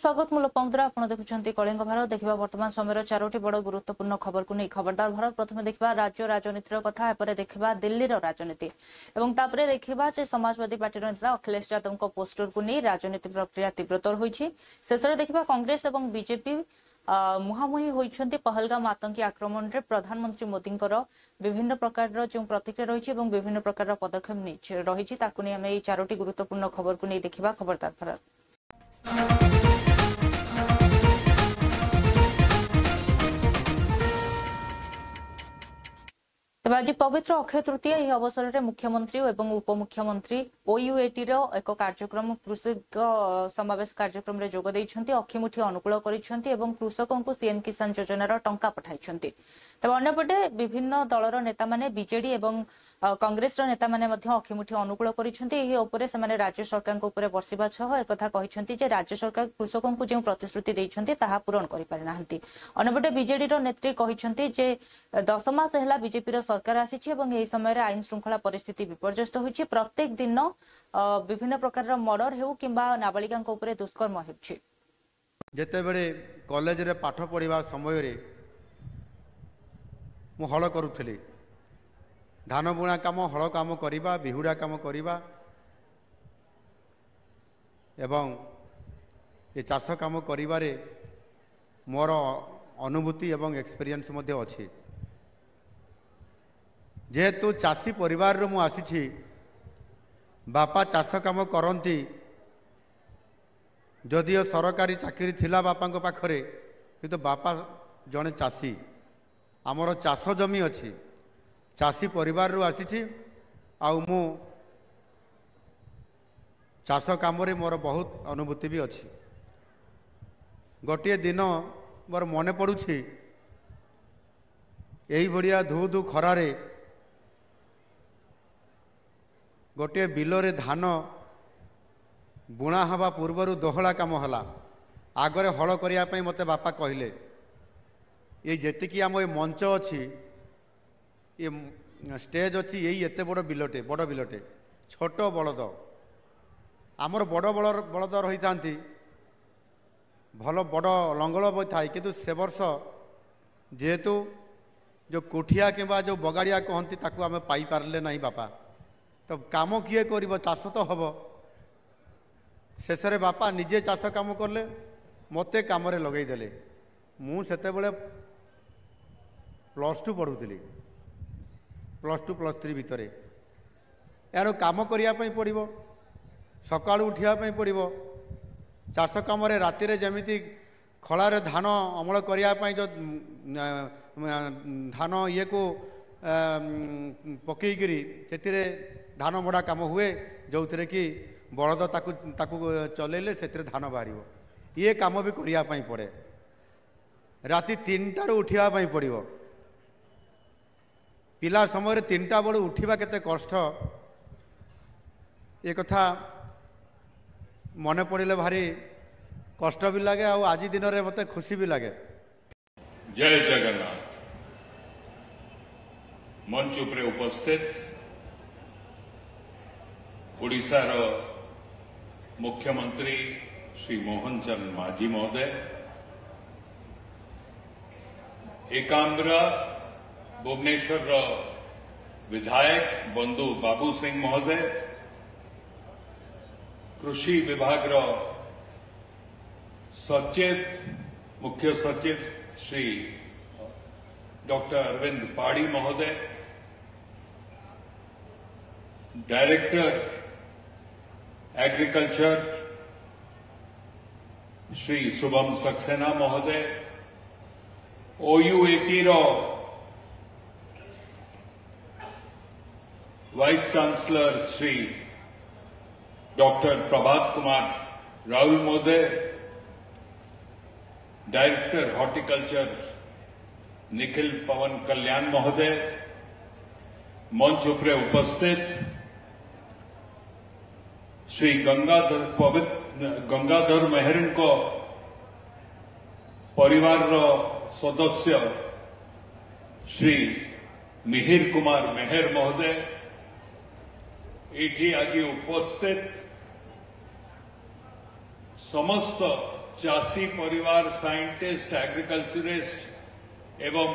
स्वागत मु लोपमुद्रा आपण देखुछंती कलिंग भारत देखिबा वर्तमान समय चारोटी बड़ गुरुत्वपूर्ण खबर को नहीं खबरदार भारत प्रथमे देखिबा राज्य राजनीतिर कथा एपरे देखिबा दिल्लीर राजनीति एवं तापरे देखिबा जे समाजवादी पार्टी नेता अखिलेश यादव को पोस्टर को नहीं राजनीति प्रक्रिया तीव्रतर होईछि शेषरे देखिबा कांग्रेस एवं बीजेपी मुहामुही होइछंती पहलगाम आतंकी आक्रमण रे प्रधानमंत्री मोदींकर विभिन्न प्रकार जो प्रतिक्रिया रही है विभिन्न प्रकार पदक्षेप रही ताकू नहीं आम चारोटी गुरुत्वपूर्ण खबर को नहीं देखिबा खबरदार भारत। तेज आज पवित्र अक्षय तृतीया यह अवसर में मुख्यमंत्री एवं उपमुख्यमंत्री ओयूएटी एक कार्यक्रम कृषक समावेश कार्यक्रम में जोग देइछंती अक्षिमुठी अनुकूल करिछंती एवं कृषकों को सीएम किसान योजनार टंका पठाइछंती। तेज अन्यपटे विभिन्न दलर नेता माने बीजेडी एवं कांग्रेस नेता माने मध्य अक्षिमुठी अनुकूल करिछंती एही उपरे सेमाने राज्य सरकार उपरे बर्षिबा छह एकथा कहिछंती जे राज्य सरकार कृषकों को जो प्रतिश्रुति देइछंती ताहा पूरण करि पारि नाहंती। अन्यपटे बीजेडी रो नेत्री कहिछंती जे 10 मास हेला बीजेपी रो सरकार आसी एवं यही समय आईन श्रृंखला परिस्थिति विपर्यस्त होइछि प्रत्येक दिन विभिन्न प्रकार मर्डर हेउ किंबा नाबालिका उपरे दुष्कर्म हेउछि। जेते बेले कॉलेज रे पाठ पढ़िबा समय रे मु हल करूथली धान बुणा काम हल काम करिबा बिहुडा काम करिबा एवं ये चाष काम करिबारे मोर अनुभूति एवं एक्सपीरियंस मध्ये अछि। जेहेतु चाषी परिवार मु आसी बापा चाष काम करती जदिओ सरकारी चाकरी थिला बापा पाखरे किंतु बापा जड़े चाषी आमर चाष जमी अच्छी चाषी परिवार आसी आउ मु चाष काम मोर बहुत अनुभूति भी अच्छी। गोटे दिन मोर मन पड़ुछि यही भड़िया धू धू खरारे गोटे बिलरे धान बुणा हवा पूर्वर दोहला काम हला आगरे हल करने मते बापा कहले ये जेतिकी आम ये मंच अच्छी ये स्टेज अच्छी यही एत बड़ बिलटे बड़ बिलटे छोट बलद आमर बड़ बलद रही था भल बड़ लंगल भी थाए किंतु से वर्ष जेहेतु जो कोठिया किंबा जो बगाड़िया कहती ताकू आम पाई पारले नहीं बापा तो काम किए कर चाष तो हम शेष बापा निजे चाष काम कले मते काम लगेदेले मुझे +2 पढ़ुली +2 +3 भितर यार काम करने पड़ो सका उठापी पड़ो चाष कम रातिर जमी खलार धान अमल करने जो धान ये को पकईकरी से धान मड़ा काम हुए जो थे कि बलद ताकू चलेले से धान बाहर ये काम भी करने पड़े राति 3टार उठापी पड़ो पिला समय 3टा बेलू उठा केते कष्ट ये कथा मन पड़े भारी कष्ट भी लगे आज दिन में मत खुशी भी लगे। जय जगन्नाथ। मंच उपरे उपस्थित ओडिशार मुख्यमंत्री श्री मोहन चंद माझी महोदय एकाम्र भुवनेश्वर विधायक बंधु बाबू सिंह महोदय कृषि विभाग सचेत मुख्य सचेत श्री डॉक्टर अरविंद पाड़ी महोदय डायरेक्टर एग्रीकल्चर श्री शुभम सक्सेना महोदय OUAT vice chancellor Shri doctor Prabhat Kumar Rahul महोदय डायरेक्टर हॉर्टिकल्चर निखिल पवन कल्याण महोदय मंच उपरे उपस्थित श्री गंगाधर मेहरन को परिवार सदस्य श्री मिहिर कुमार मेहर महोदय एठी आज उपस्थित समस्त चाषी परिवार साइंटिस्ट एग्रीकल्चरिस्ट एवं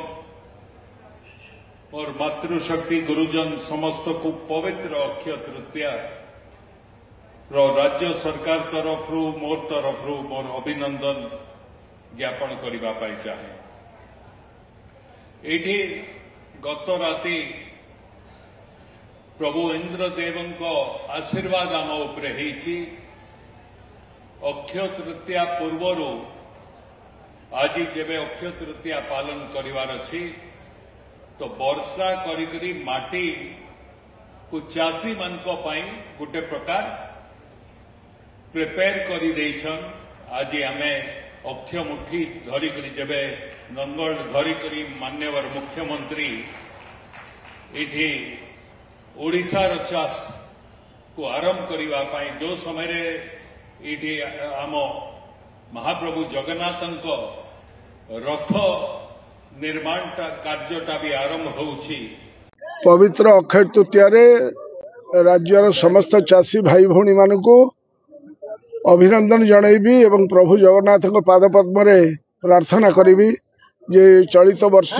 और मातृशक्ति गुरुजन समस्त को पवित्र अक्षय तृतीया राज्य सरकार तरफ मोर अभिनंदन ज्ञापन करने चाहे। ये गत राति प्रभु इंद्रदेव आशीर्वाद आम उपरे होइछि। अक्षय तृतीया पूर्वर आज जेबे अक्षय तृतीया पालन करिवार अछि तो वर्षा करी माटी को चाषी मान गोटे प्रकार प्रिपेयर करी देइछन। आज आमे अक्षय मुठी धरिकरी जेबे नंगल धरिकरी मान्यवर मुख्यमंत्री इठी ओडिशार चाष को आरंभ करने जो समय ये आम महाप्रभु जगन्नाथ रथ निर्माण कार्यटा भी आरंभ होउछि। पवित्र अक्षय तृतीया राज्यर समस्त चाषी भाई भौणी मानू अभिनंदन जनईबी एवं प्रभु जगन्नाथ पादपद्म प्रार्थना करी जे चलित वर्ष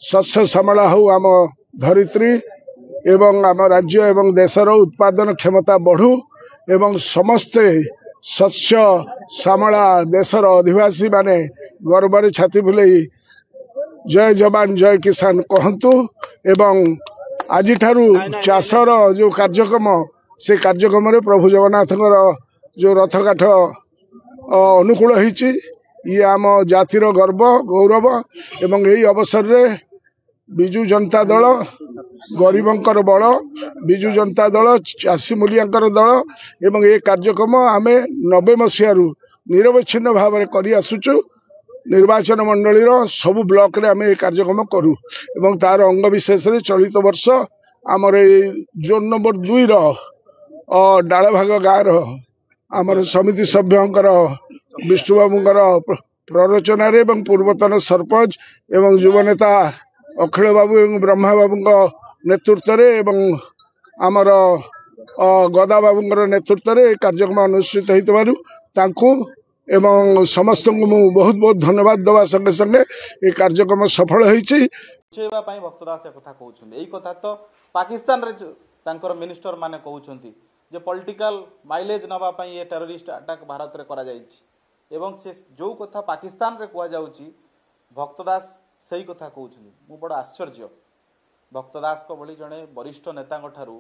शस्य श्यामला हो आम धरित्री एवं आम राज्य एवं देशर उत्पादन क्षमता बढ़ू एवं समस्ते शस्य श्यामला देशर अधिवासी माने गर्व छाती फुलई जय जवान जय किसान कहतु एवं आज चाषर जो कार्यक्रम से कार्यक्रम प्रभु जगन्नाथ जो रथ काठ अनुकूल होइछि ये आम जातिर गर्व गौरव एवं यही अवसर रे बिजु जनता दल गरीबंकर बल बिजु जनता दल चाषी मूलियांकर दल एवं ये कार्यक्रम आमे 90 मसीहारू निरवच्छिन्न भाव में करी आसुचु। निर्वाचन मंडलीर सबु ब्लॉक रे आमे ये कार्यक्रम करू एवं तार अंग विशेष रे चलित वर्ष आमर जोन नंबर 2 रो डालभाग गाँव आमर समिति सभ्यंकर विष्णुबाबूंकर प्ररोचना रे एवं पूर्वतन सरपंच एवं युवनेता अखिल बाबू एवं ब्रह्मा बाबू नेतृत्व रे एवं आमर गदा बाबूंकर नेतृत्व रे कार्यक्रम अनुष्ठित होइतबारु तांकु एवं समस्त को बहुत बहुत धन्यवाद देवा संगे संगे ये कार्यक्रम सफल होइछि। भक्तदास कथा कहउछन एई कथा तो पाकिस्तान रे तांकर मिनिस्टर माने कहउछन जे पॉलिटिकल माइलेज नबा पई ये टेररिस्ट अटैक भारत रे करा जाइछि एवं से जो कथा पाकिस्तान रे कुआ जाउछि भक्तदास सही कथा कहउछन। मु बड़ आश्चर्य भक्तदास को भली जने वरिष्ठ नेता ठारू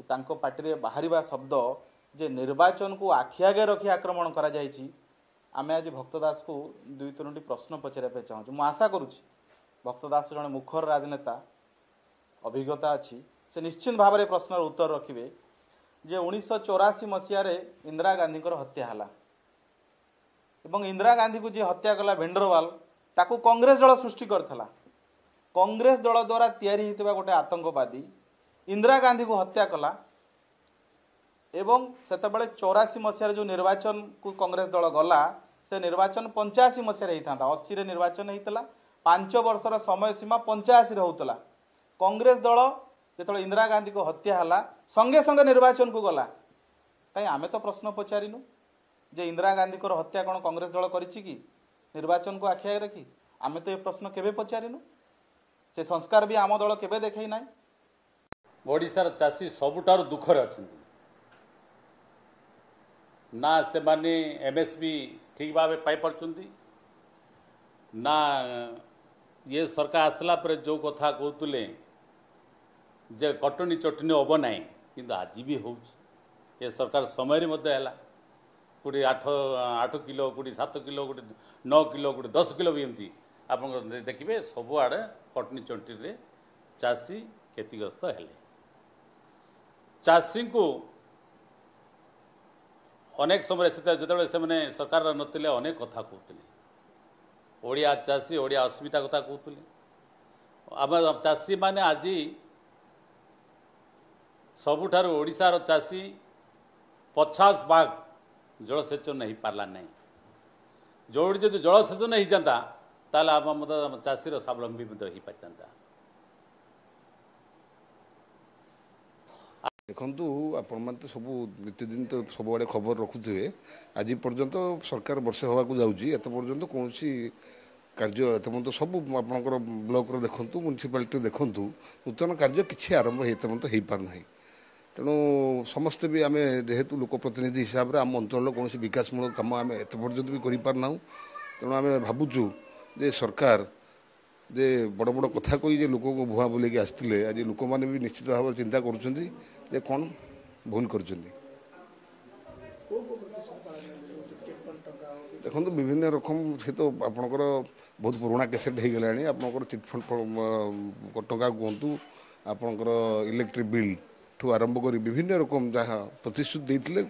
तांको पार्टी रे बाहरिबा शब्द जे निर्वाचन को आखि आगे रखी आक्रमण करा जाइछि। आमे आज भक्तदास को दुई तीनोटी प्रश्न पचारे पे चाहूँ। मु आशा करुछि भक्तदास जने मुखर राजनेता अभिज्ञता अछि से निश्चित भाव में प्रश्नर उत्तर रखिबे जे 1984 मसीह इंदिरा गांधी हत्या हला एवं इंदिरा गांधी को जे हत्या कला भेंडरवाल ताकू कांग्रेस दल सृष्टि करथला। कांग्रेस दल द्वारा तैयारी होइतबा गोटे आतंकवादी इंदिरा गांधी को हत्या कला एवं सेतबेले 84 मसीह जो निर्वाचन को कांग्रेस दल गला से निर्वाचन 85 मसीह होता 80 रे निर्वाचन होता 5 वर्षर समय सीमा 85 रे होतला। कांग्रेस दल जो इंदिरा गांधी को हत्या हला संगे संगे निर्वाचन को गला कहीं आमे तो प्रश्न पचारिनु जे इंदिरा गांधी को हत्या कौन कांग्रेस दल करिछि कि निर्वाचन को आखि आगे रखी आमे तो ये प्रश्न केबे पचारिनु से संस्कार भी आम दल केबे देखै नाइ। ओडिशार चाषी सबुठार दुखरे अछंती ना से माने एमएसपी ठीक भाव पाई पारछंती ना ये सरकार आसला पर जो कथा कहतुले जे कटनी चटनी हम ना कि आज भी हो ये सरकार समय गोटे 8 किलो गोटे 7 किलो गोटे 9 किलो गोटे 10 किलो भी एमती आप देखिए सबुआड़े कटनी चटनी चाषी क्षतिग्रस्त हेले। चाषी को अनेक समय से सरकार नथिले अनेक कथा कहते ओडिया चाषी ओडिया अस्मिता कथा कहते आम चाषी माने आज सबुठार ओडिशार चाषी 50% जलसेचन नहीं पारला नहीं जो जलसेचन हो जाता ताल आम चाषीर स्वावलंबी हो पाता। देखु आपण मैंने तो सब नित्यदिन तो सब खबर रखुवे आज पर्यंत सरकार वर्षे हवा जाऊँगी एत पर्यंत कौन कार्य एत पर्यंत सब आपंकर ब्लॉक देखूँ म्यूनिसिपालिटी देखूँ नूतन कार्य किसी आरंभ हो पारना तेणु समस्ते भी आम जेहेतु लोकप्रतिनिधि हिसाब से आम अंचल कौन विकासमूलक कम आम एत पर्यंत भी करना तेणु आम भावुचु जे सरकार जे बड़ बड़ कथा कही जे लोक को भुआ बुलेकी आसते आज लोक मैंने भी निश्चित भाव चिंता कर कौन भूल कर देखो विभिन्न रकम से तो आपणकर बहुत पुराना कैसेट हो गला आपंकर चिटफंड टंका कहतु आपंकर इलेक्ट्रिक बिल ठू आरंभ कर विभिन्न रकम जहाँ प्रतिश्रुति देते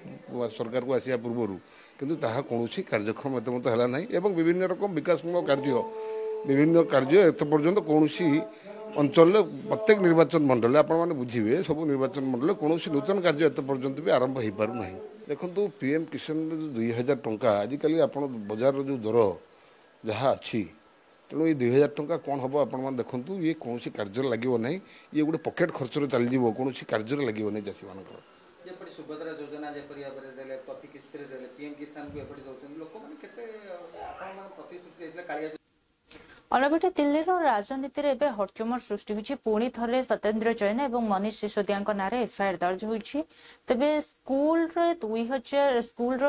सरकार को आसिया पूर्वर किंतु ताहा कौन कार्यक्रम एत मत है ना विभिन्न रकम विकासमूलक कार्य विभिन्न कार्य एत पर्यंत कौन अंचल प्रत्येक निर्वाचन मंडल आप बुझे सब निर्वाचन मंडल कौन नूतन कार्य एत पर्यंत भी आरंभ हो पार ना देखो पीएम किसान 2000 टंका आजिकल आप बजार जो दर जहाँ अच्छी तेणु ये 2000 टंका कौन हम आप देखूँ ये कौन कार्य लगे ना ये गोटे पकेट खर्च चल कौन कार्य लगे ना चाषी मान सुभद्रा योजना प्रति किस्ती पीएम किसान को लोक मैंने अन्यपटे दिल्लीर राजनीति में एवं हटचमर सृष्टि होछि पुणी थरे सत्येंद्र जैन और मनीष सिसोदिया नारे एफआईआर दर्ज होछि तेबे स्कूल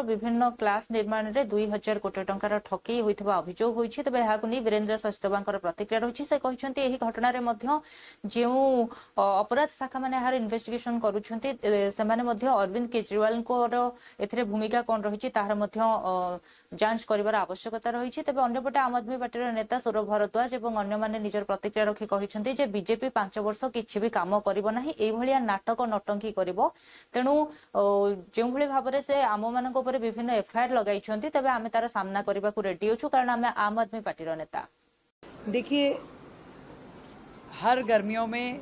विभिन्न क्लास निर्माण में 2000 कोटी टंकार ठकई होइथिबा अभियोग होइछि तेबे एहाकु नै वीरेंद्र सचदेवांकर प्रतिक्रिया रहिछि से कहिसंती एही घटना रे मध्य जे अपराध शाखा माने एहार इन्वेस्टिगेशन करूछंती से माने मध्य अरविंद केजरीवाल को एथिरे भूमिका कोन रहिछि ताहार मध्य जांच करिवार आवश्यकता रहिछि तेबे अन्यपटे आम आदमी पार्टीर नेता सौरभ भरद्वाज और अन्य माने निजर प्रतिक्रिया रखी कहिसंती जे बीजेपी 5 वर्ष किछि भी काम करिवो नाही एई भलिया नाटक नटंकी करिवो तेणु जेउ भली भाबरे से आम मानक ऊपर विभिन्न एफआईआर लगाइछंती तबे आमे तार सामना करबा को रेडी होछु कारण आमे आम आदमी पार्टीर नेता। देखिए हर गर्मियों में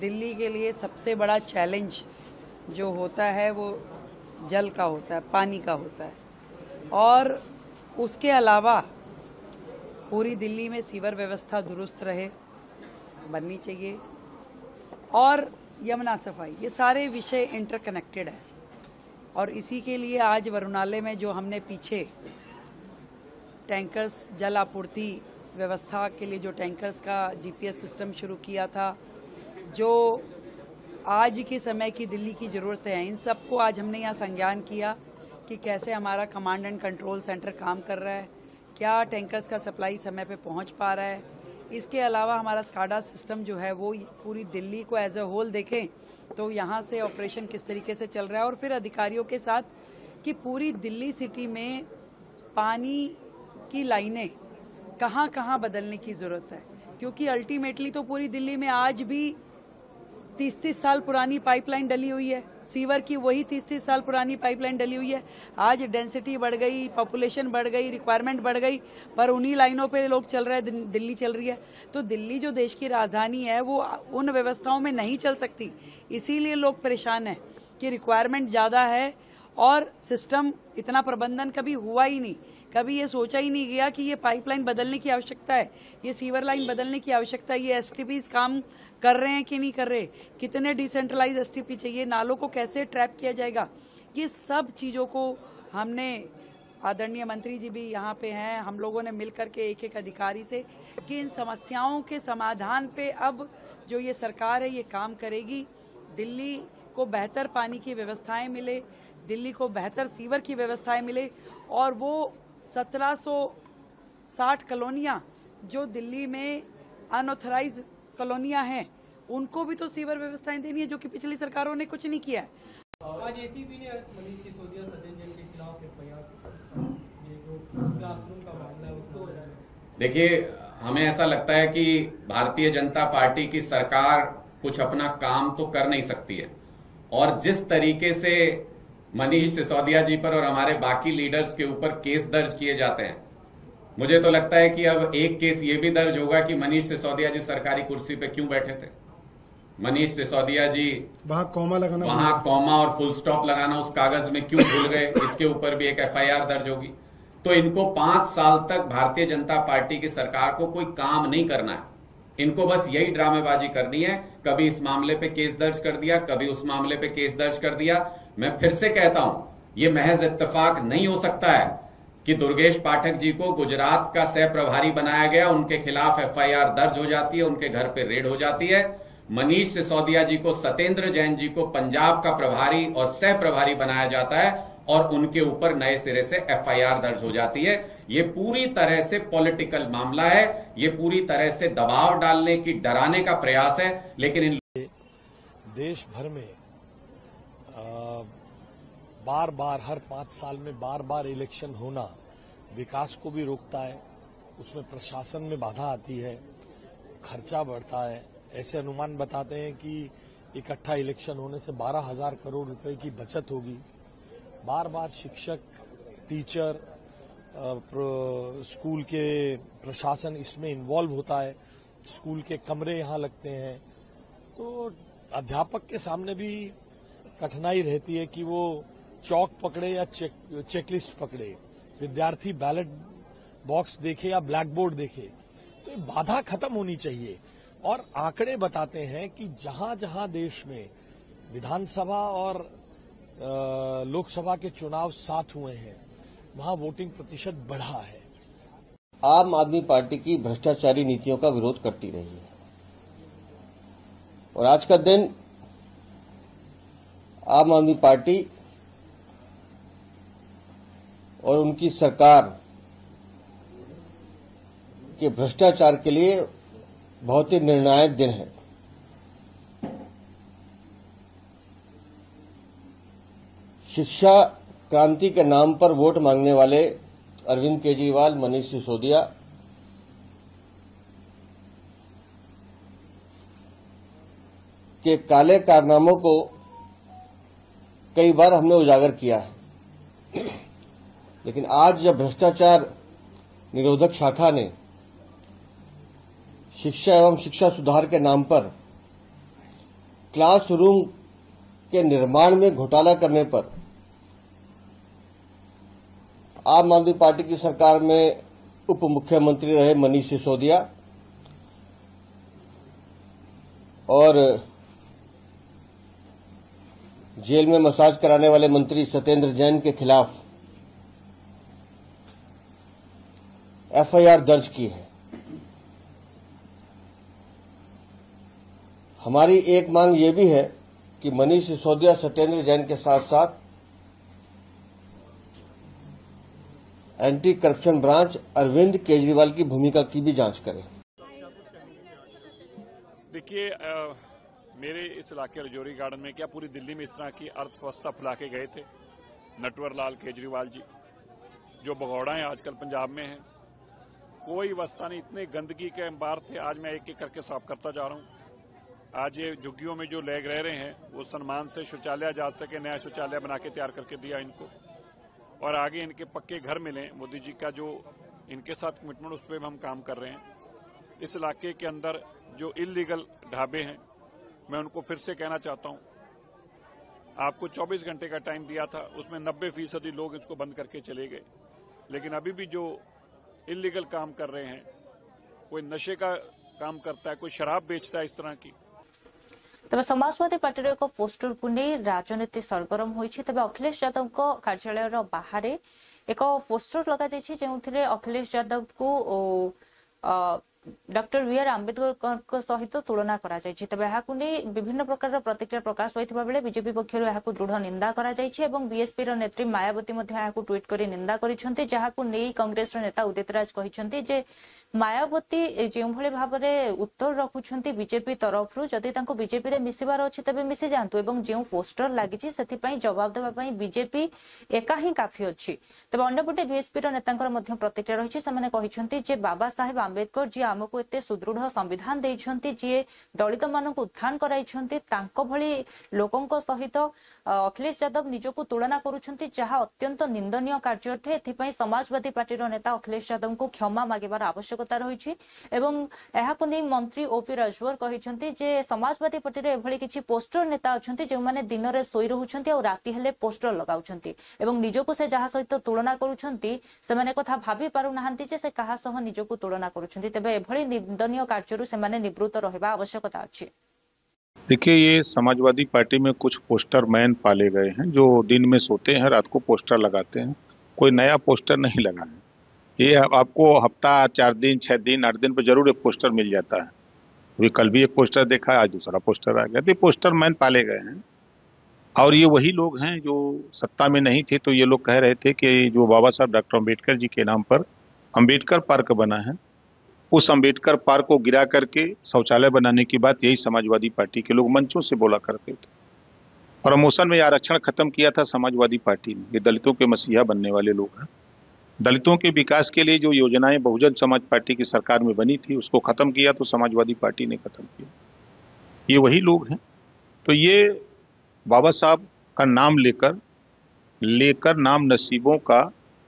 दिल्ली के लिए सबसे बड़ा चैलेंज जो होता है वो जल का होता है, पानी का होता है और उसके अलावा पूरी दिल्ली में सीवर व्यवस्था दुरुस्त रहे बननी चाहिए और यमुना सफाई, ये सारे विषय इंटरकनेक्टेड है और इसी के लिए आज वरुणालय में जो हमने पीछे टैंकर्स जल आपूर्ति व्यवस्था के लिए जो टैंकर्स का जीपीएस सिस्टम शुरू किया था, जो आज के समय की दिल्ली की ज़रूरत है, इन सबको आज हमने यहाँ संज्ञान किया कि कैसे हमारा कमांड एंड कंट्रोल सेंटर काम कर रहा है, क्या टैंकर्स का सप्लाई समय पे पहुंच पा रहा है। इसके अलावा हमारा स्काडा सिस्टम जो है वो पूरी दिल्ली को एज अ होल देखें तो यहाँ से ऑपरेशन किस तरीके से चल रहा है और फिर अधिकारियों के साथ कि पूरी दिल्ली सिटी में पानी की लाइनें कहाँ कहाँ बदलने की ज़रूरत है, क्योंकि अल्टीमेटली तो पूरी दिल्ली में आज भी 30-30 साल पुरानी पाइपलाइन डली हुई है, सीवर की वही 30-30 साल पुरानी पाइपलाइन डली हुई है। आज डेंसिटी बढ़ गई, पॉपुलेशन बढ़ गई, रिक्वायरमेंट बढ़ गई, पर उन्हीं लाइनों पे लोग चल रहे हैं, दिल्ली चल रही है। तो दिल्ली जो देश की राजधानी है वो उन व्यवस्थाओं में नहीं चल सकती, इसीलिए लोग परेशान हैं कि रिक्वायरमेंट ज़्यादा है और सिस्टम इतना प्रबंधन कभी हुआ ही नहीं, कभी ये सोचा ही नहीं गया कि ये पाइपलाइन बदलने की आवश्यकता है, ये सीवर लाइन बदलने की आवश्यकता है, ये एसटीपीज काम कर रहे हैं कि नहीं कर रहे, कितने डिसेंट्रलाइज एसटीपी चाहिए, नालों को कैसे ट्रैप किया जाएगा, ये सब चीज़ों को हमने आदरणीय मंत्री जी भी यहाँ पे हैं, हम लोगों ने मिलकर के एक एक अधिकारी से कि इन समस्याओं के समाधान पे अब जो ये सरकार है ये काम करेगी, दिल्ली को बेहतर पानी की व्यवस्थाएं मिले, दिल्ली को बेहतर सीवर की व्यवस्थाएं मिले और वो 1760 कॉलोनियाँ जो दिल्ली में अनऑथराइज कॉलोनियाँ हैं उनको भी तो सीवर व्यवस्थाएं देनी है, जो कि पिछली सरकारों ने कुछ नहीं किया है। आज एसीपी ने मनीष सिसोदिया सत्येंद्र जैन के खिलाफ एफआईआर, ये जो क्लासरूम का मामला है उसको देखिए, हमें ऐसा लगता है कि भारतीय जनता पार्टी की सरकार कुछ अपना काम तो कर नहीं सकती है और जिस तरीके से मनीष सिसोदिया जी पर और हमारे बाकी लीडर्स के ऊपर केस दर्ज किए जाते हैं, मुझे तो लगता है कि अब एक केस ये भी दर्ज होगा कि मनीष सिसोदिया जी सरकारी कुर्सी पे क्यों बैठे थे। मनीष सिसोदिया जी वहां कॉमा और फुल स्टॉप लगाना उस कागज में क्यों भूल गए, इसके ऊपर भी एक एफआईआर दर्ज होगी। तो इनको 5 साल तक भारतीय जनता पार्टी की सरकार को कोई काम नहीं करना है इनको बस यही ड्रामेबाजी करनी है, कभी इस मामले पे केस दर्ज कर दिया, कभी उस मामले पे केस दर्ज कर दिया। मैं फिर से कहता हूं, ये महज इत्तेफाक नहीं हो सकता है कि दुर्गेश पाठक जी को गुजरात का सह प्रभारी बनाया गया, उनके खिलाफ एफआईआर दर्ज हो जाती है, उनके घर पे रेड हो जाती है। मनीष सिसोदिया जी को, सत्येंद्र जैन जी को पंजाब का प्रभारी और सह प्रभारी बनाया जाता है और उनके ऊपर नए सिरे से एफआईआर दर्ज हो जाती है। ये पूरी तरह से पॉलिटिकल मामला है, ये पूरी तरह से दबाव डालने की, डराने का प्रयास है। लेकिन इन देश भर में बार बार हर 5 साल में बार बार इलेक्शन होना विकास को भी रोकता है, उसमें प्रशासन में बाधा आती है, खर्चा बढ़ता है। ऐसे अनुमान बताते हैं कि इकट्ठा इलेक्शन होने से 12,000 करोड़ रुपए की बचत होगी। बार बार शिक्षक, टीचर, स्कूल के प्रशासन इसमें इन्वॉल्व होता है, स्कूल के कमरे यहां लगते हैं, तो अध्यापक के सामने भी कठिनाई रहती है कि वो चौक पकड़े या चेकलिस्ट पकड़े, विद्यार्थी बैलेट बॉक्स देखे या ब्लैक बोर्ड देखे। तो ये बाधा खत्म होनी चाहिए। और आंकड़े बताते हैं कि जहां जहां देश में विधानसभा और लोकसभा के चुनाव साथ हुए हैं, वहां वोटिंग प्रतिशत बढ़ा है। आम आदमी पार्टी की भ्रष्टाचारी नीतियों का विरोध करती रही है और आज का दिन आम आदमी पार्टी और उनकी सरकार के भ्रष्टाचार के लिए बहुत ही निर्णायक दिन है। शिक्षा क्रांति के नाम पर वोट मांगने वाले अरविंद केजरीवाल, मनीष सिसोदिया के काले कारनामों को कई बार हमने उजागर किया है, लेकिन आज जब भ्रष्टाचार निरोधक शाखा ने शिक्षा एवं शिक्षा सुधार के नाम पर क्लासरूम के निर्माण में घोटाला करने पर आम आदमी पार्टी की सरकार में उप मुख्यमंत्री रहे मनीष सिसोदिया और जेल में मसाज कराने वाले मंत्री सत्येंद्र जैन के खिलाफ एफआईआर दर्ज की है। हमारी एक मांग ये भी है कि मनीष सिसोदिया, सत्येंद्र जैन के साथ साथ anti corruption branch Arvind Kejriwal की भूमिका की भी जांच करें। देखिए, मेरे इस इलाके रजौरी गार्डन में क्या पूरी दिल्ली में इस तरह की अर्थव्यवस्था फुला के गए थे नटवर लाल केजरीवाल जी, जो भगौड़ा है आजकल पंजाब में है। कोई व्यवस्था नहीं, इतने गंदगी के अंबार थे। आज मैं एक एक करके साफ करता जा रहा हूं। आज ये झुग्गियों में जो लोग रह रहे हैं वो सम्मान से शौचालय जा सके, नया शौचालय बना के तैयार करके दिया इनको, और आगे इनके पक्के घर मिले। मोदी जी का जो इनके साथ कमिटमेंट, उस पर हम काम कर रहे हैं। इस इलाके के अंदर जो इलीगल ढाबे हैं, मैं उनको फिर से कहना चाहता हूं, आपको 24 घंटे का टाइम दिया था, उसमें 90% लोग इसको बंद करके चले गए। लेकिन अभी भी जो इलीगल काम कर रहे हैं, कोई नशे का काम करता है, कोई शराब बेचता है, इस तरह की। तबे समाजवादी पार्टी एक पोस्टर को नहीं राजनीति सरगरम होइछि। तबे अखिलेश यादव को कार्यालय बाहर एक पोस्टर लगा जाइछि, जेउथिरे अखिलेश यादव को डॉक्टर वी आर आंबेडकर सहित तुलना करा जाइछि। तबे याकु नै विभिन्न प्रकार प्रतिक्रिया प्रकाश पाइथिबा बेले बीजेपी पक्षरु याकु दृढ़ निंदा करा जाइछि एवं बीएसपी रो नेत्री मायावती मध्ये याकु ट्वीट करी निंदा करिसंती, जाहाकु नै कांग्रेस रो नेता उदित राज कहिसंती जे मायावती जेउ भले भाबरे उत्तर रखुछंती बीजेपी तरफरु, जदि तांको बीजेपी रे मिसिबार अछि तबे मिसि जांतु एवं जेउ पोस्टर लागिछि सेथि पई जवाब देबा पई बीजेपी एका ही काफी अछि। तबे अन्यपटे बीएसपी रो नेतांकर मध्ये प्रतिक्रिया रहिछि। सेमाने कहिसंती जे बाबा साहेब आंबेडकर जी आमको एते सुदृढ़ संविधान देइछंती, जे दलित मानक उत्थान कराइछंती, तांको भली लोकंको सहित अखिलेश यादव निजको तुलना करूछंती, जहा अत्यंत निंदनीय कार्य अटे। एथि पई समाजवादी पार्टी रो नेता अखिलेश यादव को क्षमा मागिबार आवश्यकता रहिछि एवं एहाको नै मंत्री ओपी राजभर कहिछंती जे समाजवादी पार्टी रे एभली किछि पोस्टर नेता अछंती जे माने दिन रे सोई रहउछंती और राति हेले पोस्टर लगाउछंती एवं निजको से जहा सहित तुलना करूछंती, से माने कथा भाबी पारु नाहंती जे से कहा सह निजको तुलना करूछंती। तबे एभली निंदनीय कार्यरू सेमाने निवृत्त रहबा आवश्यकता अछि। देखिए, ये समाजवादी पार्टी में कुछ पोस्टर मैन पाले गए हैं जो दिन में सोते हैं, रात को पोस्टर लगाते हैं। कोई नया पोस्टर नहीं लगा है। ये आपको हफ्ता 4 दिन 6 दिन 8 दिन पर जरूर एक पोस्टर मिल जाता है। अभी कल भी एक पोस्टर देखा, आज दूसरा पोस्टर आ गया। तो पोस्टर मैन पाले गए हैं और ये वही लोग हैं जो सत्ता में नहीं थे तो ये लोग कह रहे थे कि जो बाबा साहब डॉक्टर अम्बेडकर जी के नाम पर अम्बेडकर पार्क बना है, उस अम्बेडकर पार्क को गिरा करके शौचालय बनाने की बात यही समाजवादी पार्टी के लोग मंचों से बोला करते थे। प्रमोशन में आरक्षण खत्म किया था समाजवादी पार्टी ने। ये दलितों के मसीहा बनने वाले लोग हैं। दलितों के विकास के लिए जो योजनाएं बहुजन समाज पार्टी की सरकार में बनी थी उसको खत्म किया तो समाजवादी पार्टी ने खत्म किया। ये वही लोग हैं। तो ये बाबा साहब का नाम लेकर नाम नसीबों का,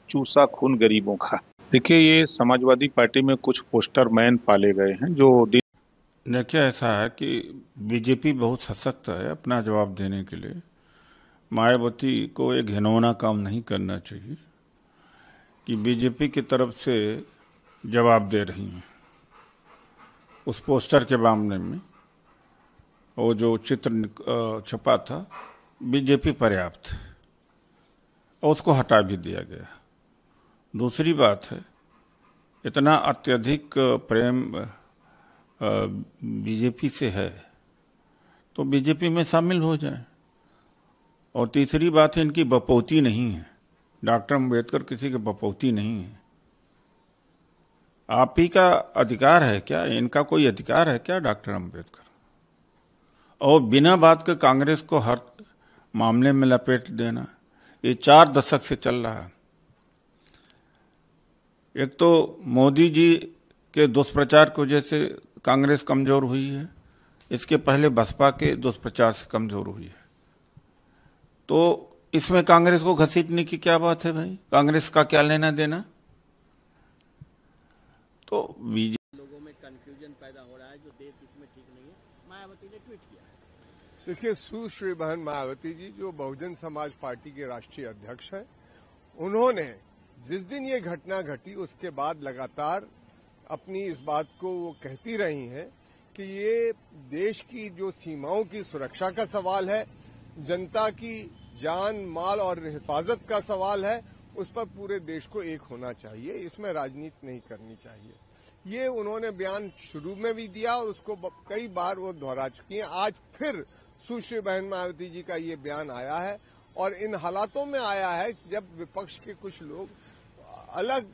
चूसा खून गरीबों का। देखिए, ये समाजवादी पार्टी में कुछ पोस्टर मैन पाले गए हैं जो देखिए, ऐसा है कि बीजेपी बहुत सशक्त है अपना जवाब देने के लिए। मायावती को एक घिनौना काम नहीं करना चाहिए कि बीजेपी की तरफ से जवाब दे रही हैं। उस पोस्टर के मामले में वो जो चित्र छपा था, बीजेपी पर्याप्त है और उसको हटा भी दिया गया। दूसरी बात है, इतना अत्यधिक प्रेम बीजेपी से है तो बीजेपी में शामिल हो जाए। और तीसरी बात है, इनकी बपौती नहीं है। डॉक्टर अम्बेडकर किसी के बपौती नहीं है। आप ही का अधिकार है क्या? इनका कोई अधिकार है क्या डॉक्टर अम्बेडकर? और बिना बात के कांग्रेस को हर मामले में लपेट देना, ये 4 दशक से चल रहा है। एक तो मोदी जी के दुष्प्रचार की वजह से कांग्रेस कमजोर हुई है, इसके पहले बसपा के दुष्प्रचार से कमजोर हुई है। तो इसमें कांग्रेस को घसीटने की क्या बात है भाई? कांग्रेस का क्या लेना देना? तो बीजेपी लोगों में कंफ्यूजन पैदा हो रहा है जो देश इसमें ठीक नहीं है। मायावती ने ट्वीट किया है। देखिए, सुश्री बहन मायावती जी जो बहुजन समाज पार्टी के राष्ट्रीय अध्यक्ष हैं, उन्होंने जिस दिन ये घटना घटी उसके बाद लगातार अपनी इस बात को वो कहती रही हैं कि ये देश की जो सीमाओं की सुरक्षा का सवाल है, जनता की जान माल और हिफाजत का सवाल है, उस पर पूरे देश को एक होना चाहिए, इसमें राजनीति नहीं करनी चाहिए। ये उन्होंने बयान शुरू में भी दिया और उसको कई बार वो दोहरा चुकी हैं। आज फिर सुश्री बहन मायावती जी का ये बयान आया है और इन हालातों में आया है जब विपक्ष के कुछ लोग अलग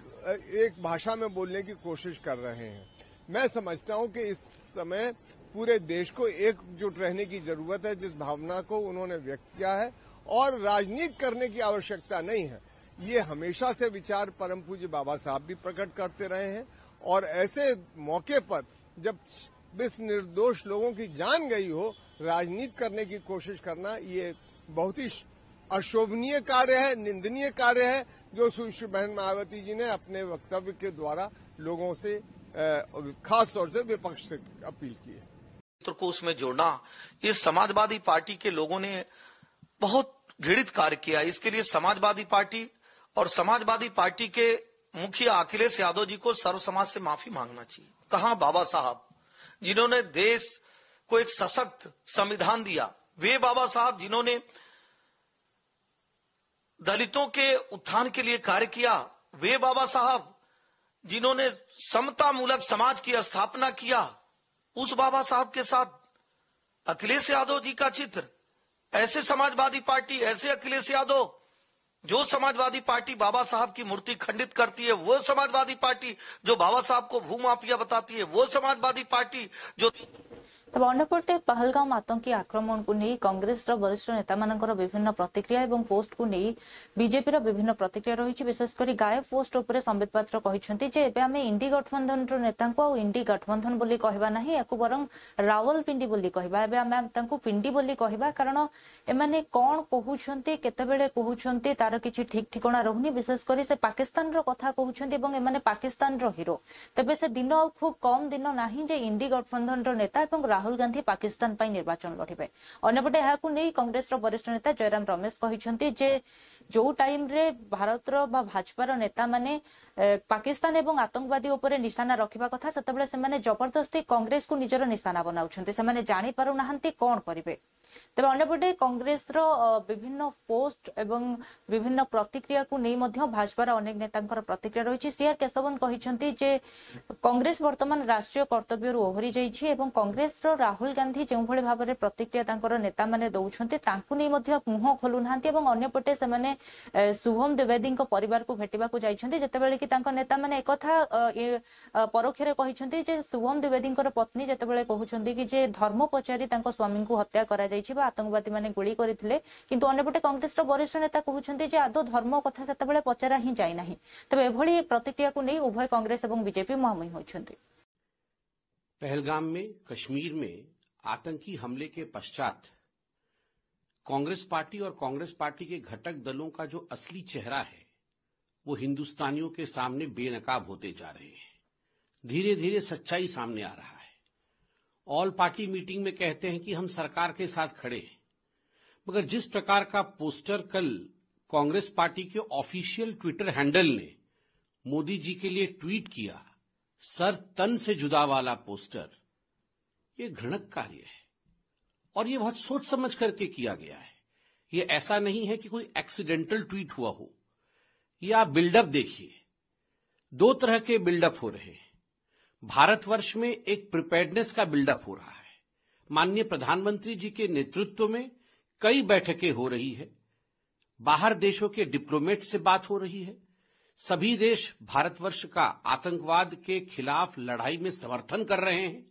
एक भाषा में बोलने की कोशिश कर रहे हैं। मैं समझता हूं कि इस समय पूरे देश को एकजुट रहने की जरूरत है, जिस भावना को उन्होंने व्यक्त किया है, और राजनीति करने की आवश्यकता नहीं है। ये हमेशा से विचार परम पूज्य बाबा साहब भी प्रकट करते रहे हैं और ऐसे मौके पर जब इस निर्दोष लोगों की जान गई हो, राजनीति करने की कोशिश करना ये बहुत ही अशोभनीय कार्य है, निंदनीय कार्य है, जो सुश्री बहन मायावती जी ने अपने वक्तव्य के द्वारा लोगों से खास तौर से विपक्ष से अपील की है। को उसमें जोड़ना, ये समाजवादी पार्टी के लोगों ने बहुत घृणित कार्य किया। इसके लिए समाजवादी पार्टी और समाजवादी पार्टी के मुखिया अखिलेश यादव जी को सर्व समाज से माफी मांगना चाहिए। कहां बाबा साहब जिन्होंने देश को एक सशक्त संविधान दिया, वे बाबा साहब जिन्होंने दलितों के उत्थान के लिए कार्य किया, वे बाबा साहब जिन्होंने समता मूलक समाज की स्थापना किया, उस बाबा साहब के साथ अखिलेश यादव जी का चित्र। ऐसे समाजवादी पार्टी, ऐसे अखिलेश यादव जो समाजवादी पार्टी बाबा साहब की मूर्ति खंडित करती है, वो समाजवादी पार्टी जो बाबा साहब को भूमाफिया बताती है, वो समाजवादी पार्टी जो तब अंडरपटे पहलगाम आतंकी आक्रमण को नहीं कांग्रेस वरिष्ठ नेता मानकर विभिन्न प्रतिक्रिया एवं पोस्ट को नहीं बीजेपी विभिन्न प्रतिक्रिया रही। विशेषकर गायब पोस्ट उपर संबित पात्र कहते जे एबे आमे इंडी गठबंधन नेता को इंडी गठबंधन बोली कहबा नाही, याकू बरं रावलपिंडी बोली कहबा। एबे आमे तांको पिंडी बोली कहबा, कारण एमाने कोन कहउछंती केतेबेले कहउछंती तार तार किछि ठीक ठिकाना रहुनी विशेषकर से पाकिस्तान रो कथा कहउछन्ती एवं एमाने पाकिस्तान रो हीरो तबे से दिन खूब कम दिन नाही जे इंडी गठबंधन रो नेता एवं राहुल गांधी पाकिस्तान पई निर्वाचन लढिबे। अन्यपटे एहाकु नै कांग्रेस रो वरिष्ठ नेता जयराम रमेश कहिसन्ती जे जो टाइम रे भारत रो बा भाजपा रो नेता माने पाकिस्तान एवं आतंकवादी उपरे निशाना रखिबा कथा सेतबेले से माने जबरदस्ती कांग्रेस को निजरो निशाना बनाउछन्ती से माने जानि पारु नाहंती कोन करिवे। तबे अन्यपटे कांग्रेस रो विभिन्न पोस्ट एवं विभिन्न प्रतिक्रिया को नै मध्य भाजपा रो अनेक नेतांकर प्रतिक्रिया रहिछि। सीआर केशवन कहिसन्ती जे कांग्रेस वर्तमान राष्ट्रीय कर्तव्य रु ओहरी जाइछि एवं कांग्रेस रो राहुल गांधी जेउ भଳି भाबरे प्रतिक्रिया तांकर नेता माने दउछन्ती तांकु नै मध्य मुह खोलु नाहंती एवं अन्यपटे से माने शुभम द्विवेदी को परिवार को भेटिबा को जाइछन्ती जेतेबेले कि तांकर नेता माने एकथा परोक्षरे कहिसन्ती जे शुभम द्विवेदी पत्नी जेतेबेले कहउछन्ती कि जे धर्म पचारी तांको स्वामी को हत्या करा जाइछि बा आतंकवादी माने गुली करिथिले किंतु अन्यपटे कांग्रेस रो वरिष्ठ नेता कहउछन्ती जे आदो धर्म कथा सेतेबेले पचरा ही जाय नाही। तबे एभली प्रतिक्रिया को नै उभय कांग्रेस एवं बीजेपी मुहांमुही होइछन्ती। पहलगाम में कश्मीर में आतंकी हमले के पश्चात कांग्रेस पार्टी और कांग्रेस पार्टी के घटक दलों का जो असली चेहरा है वो हिंदुस्तानियों के सामने बेनकाब होते जा रहे हैं। धीरे धीरे सच्चाई सामने आ रहा है। ऑल पार्टी मीटिंग में कहते हैं कि हम सरकार के साथ खड़े हैं, मगर जिस प्रकार का पोस्टर कल कांग्रेस पार्टी के ऑफिशियल ट्विटर हैंडल ने मोदी जी के लिए ट्वीट किया, सर तन से जुदा वाला पोस्टर, ये घृणक कार्य है और ये बहुत सोच समझ करके किया गया है। ये ऐसा नहीं है कि कोई एक्सीडेंटल ट्वीट हुआ हो। ये आप बिल्डअप देखिए, दो तरह के बिल्डअप हो रहे हैं। भारतवर्ष में एक प्रिपेयर्डनेस का बिल्डअप हो रहा है। माननीय प्रधानमंत्री जी के नेतृत्व में कई बैठकें हो रही है, बाहर देशों के डिप्लोमेट से बात हो रही है। सभी देश भारतवर्ष का आतंकवाद के खिलाफ लड़ाई में समर्थन कर रहे हैं।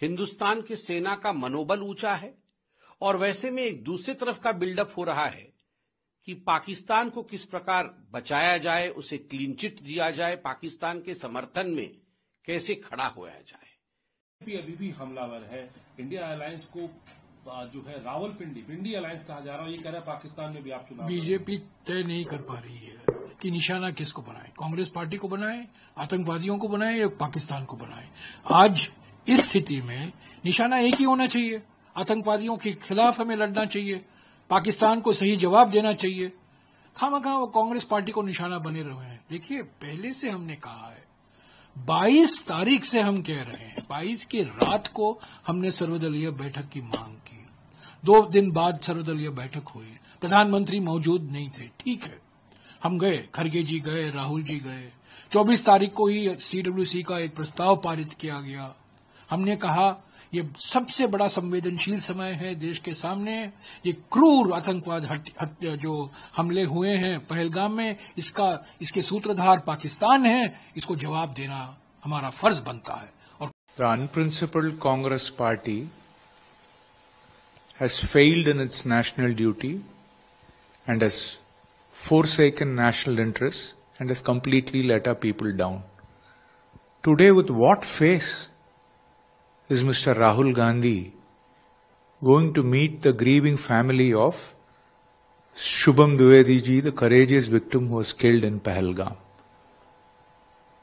हिंदुस्तान की सेना का मनोबल ऊंचा है और वैसे में एक दूसरी तरफ का बिल्डअप हो रहा है कि पाकिस्तान को किस प्रकार बचाया जाए, उसे क्लीन चिट दिया जाए, पाकिस्तान के समर्थन में कैसे खड़ा होया जाए। अभी भी हमलावर है। इंडिया अलायंस को जो है रावलपिंडी पिंडी अलायंस कहा जा रहा है। ये कह रहा है पाकिस्तान में भी आप चुनाव बीजेपी तय नहीं कर पा रही है कि निशाना किसको बनाए, कांग्रेस पार्टी को बनाए, आतंकवादियों को बनाए या पाकिस्तान को बनाए। आज इस स्थिति में निशाना एक ही होना चाहिए। आतंकवादियों के खिलाफ हमें लड़ना चाहिए, पाकिस्तान को सही जवाब देना चाहिए। खामखा वो कांग्रेस पार्टी को निशाना बने रहे हैं। देखिए, पहले से हमने कहा है, 22 तारीख से हम कह रहे हैं, 22 की रात को हमने सर्वदलीय बैठक की मांग की। 2 दिन बाद सर्वदलीय बैठक हुई, प्रधानमंत्री मौजूद नहीं थे। ठीक है, हम गए, खरगे जी गए, राहुल जी गए। 24 तारीख को ही सीडब्ल्यूसी का एक प्रस्ताव पारित किया गया। हमने कहा ये सबसे बड़ा संवेदनशील समय है देश के सामने। ये क्रूर आतंकवाद जो हमले हुए हैं पहलगाम में, इसके सूत्रधार पाकिस्तान है, इसको जवाब देना हमारा फर्ज बनता है। और The unprincipled Congress party has failed in its national duty and has forsaken national interests and has completely let our people down. Today, with what face is Mr. Rahul Gandhi going to meet the grieving family of Shubham Dwivedi ji, the courageous victim who was killed in Pahalgam?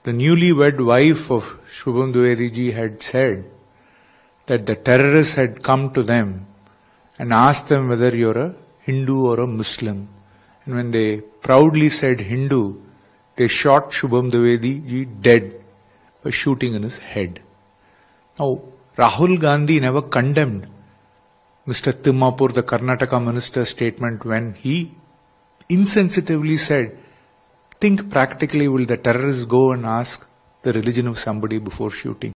The newlywed wife of Shubham Dwivedi ji had said that the terrorists had come to them and asked them whether you're a Hindu or a Muslim. And when they proudly said Hindu, they shot Shubham Dwivedi ji dead by shooting in his head. Now, Rahul Gandhi never condemned Mr. Timmapur, the Karnataka minister's statement when he insensitively said, think practically, will the terrorists go and ask the religion of somebody before shooting?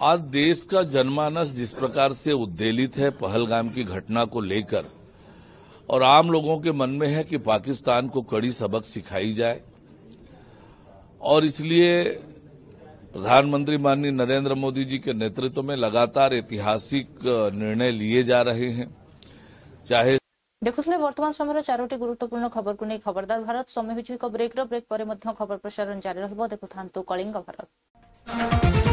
आज देश का जनमानस जिस प्रकार से उद्वेलित है पहलगाम की घटना को लेकर, और आम लोगों के मन में है कि पाकिस्तान को कड़ी सबक सिखाई जाए, और इसलिए प्रधानमंत्री माननीय नरेंद्र मोदी जी के नेतृत्व में लगातार ऐतिहासिक निर्णय लिए जा रहे हैं। चाहे देखुले वर्तमान समय 4टी गुरुत्वपूर्ण खबर को नहीं खबरदार भारत समय हुई एक ब्रेक पर खबर प्रसारण जारी रहिबो। देखुथांतु कलिंग भारत।